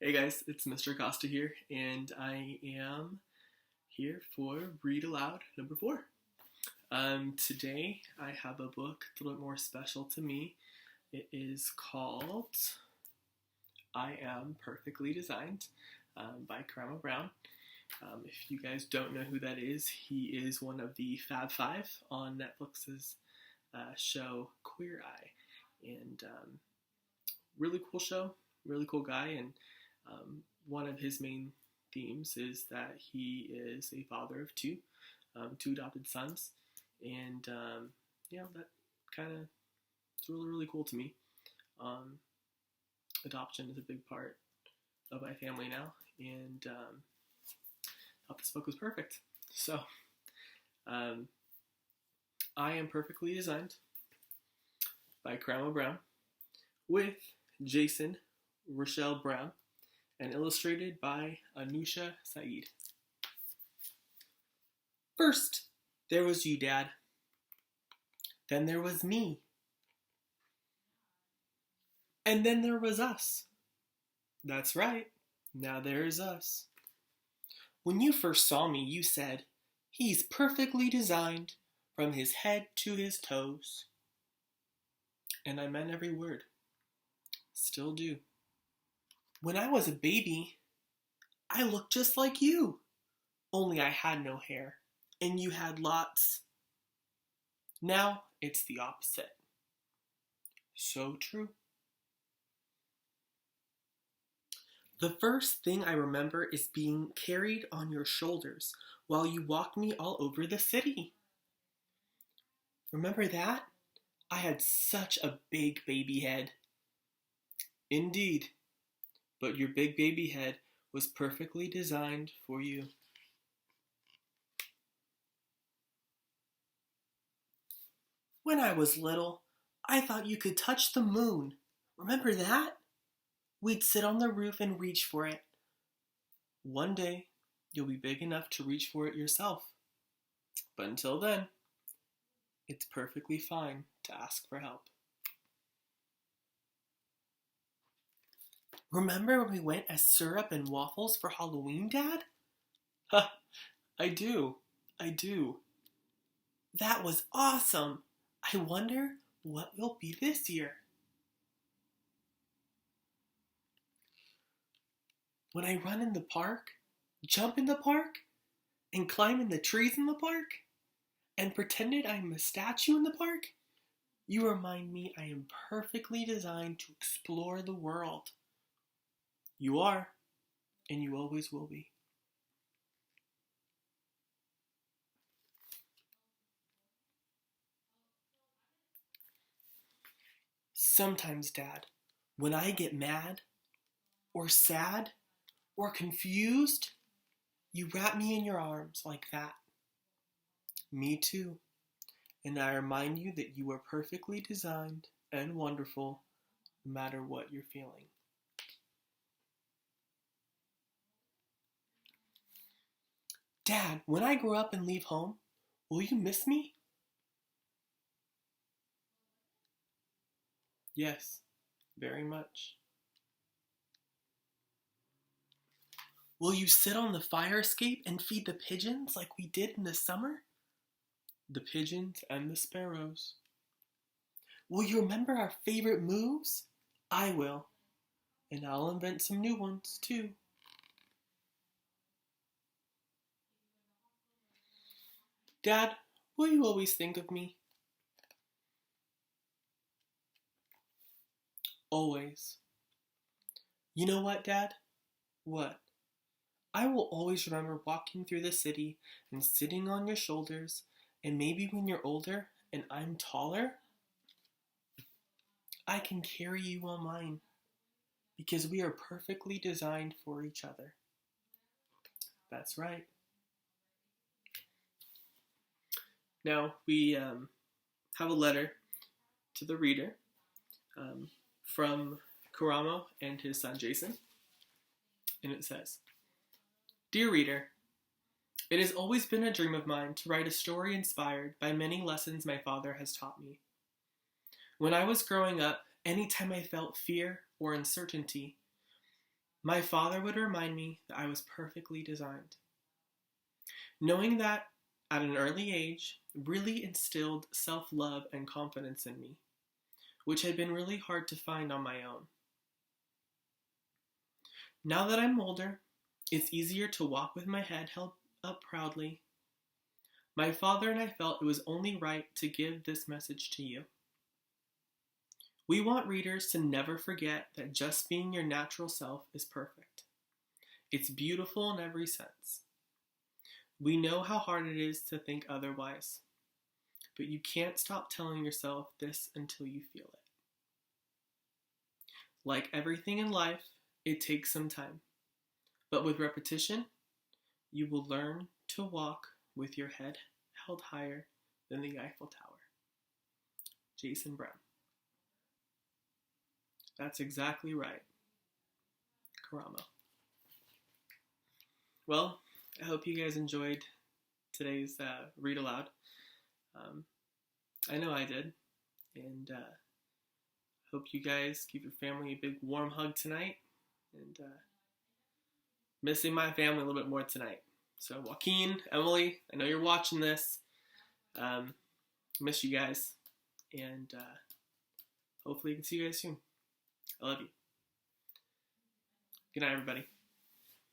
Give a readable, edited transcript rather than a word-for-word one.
Hey guys, it's Mr. Costa here, and I am here for Read Aloud number 4. Today I have a book a little bit more special to me. It is called I Am Perfectly Designed by Karamo. If you guys don't know who that is, he is one of the Fab Five on Netflix's show Queer Eye. And really cool show, really cool guy, and one of his main themes is that he is a father of two adopted sons, and that kind of it's really cool to me. Adoption is a big part of my family now, and I thought this book was perfect. So, I Am Perfectly Designed by Karamo with Jason Rochelle Brown, and illustrated by Anoosha Syed. First, there was you, Dad. Then there was me. And then there was us. That's right. Now there's us. When you first saw me, you said, "He's perfectly designed from his head to his toes." And I meant every word. Still do. When I was a baby, I looked just like you. Only I had no hair, and you had lots. Now it's the opposite. So true. The first thing I remember is being carried on your shoulders while you walked me all over the city. Remember that? I had such a big baby head. Indeed. But your big baby head was perfectly designed for you. When I was little, I thought you could touch the moon. Remember that? We'd sit on the roof and reach for it. One day, you'll be big enough to reach for it yourself. But until then, it's perfectly fine to ask for help. Remember when we went as syrup and waffles for Halloween, Dad? Ha, I do. That was awesome. I wonder what will be this year. When I run in the park, jump in the park, and climb in the trees in the park, and pretended I'm a statue in the park, you remind me I am perfectly designed to explore the world. You are, and you always will be. Sometimes, Dad, when I get mad, or sad, or confused, you wrap me in your arms like that. Me too. And I remind you that you are perfectly designed and wonderful, no matter what you're feeling. Dad, when I grow up and leave home, will you miss me? Yes, very much. Will you sit on the fire escape and feed the pigeons like we did in the summer? The pigeons and the sparrows. Will you remember our favorite moves? I will. And I'll invent some new ones too. Dad, will you always think of me? Always. You know what, Dad? What? I will always remember walking through the city and sitting on your shoulders, and maybe when you're older and I'm taller, I can carry you on mine, because we are perfectly designed for each other. That's right. Now, we have a letter to the reader from Karamo and his son Jason, and it says, "Dear reader, it has always been a dream of mine to write a story inspired by many lessons my father has taught me. When I was growing up, anytime I felt fear or uncertainty, My father would remind me that I was perfectly designed. Knowing that at an early age really instilled self-love and confidence in me, which had been really hard to find on my own. Now that I'm older, it's easier to walk with my head held up proudly. My father and I felt it was only right to give this message to you. We want readers to never forget that just being your natural self is perfect. It's beautiful in every sense. We know how hard it is to think otherwise, but you can't stop telling yourself this until you feel it. Like everything in life, it takes some time, but with repetition, you will learn to walk with your head held higher than the Eiffel Tower. Jason Brown. That's exactly right. Karamo. Well, I hope you guys enjoyed today's read aloud. I know I did, and hope you guys give your family a big warm hug tonight, and missing my family a little bit more tonight. So Joaquin, Emily, I know you're watching this. Miss you guys, and hopefully I can see you guys soon. I love you. Good night, everybody.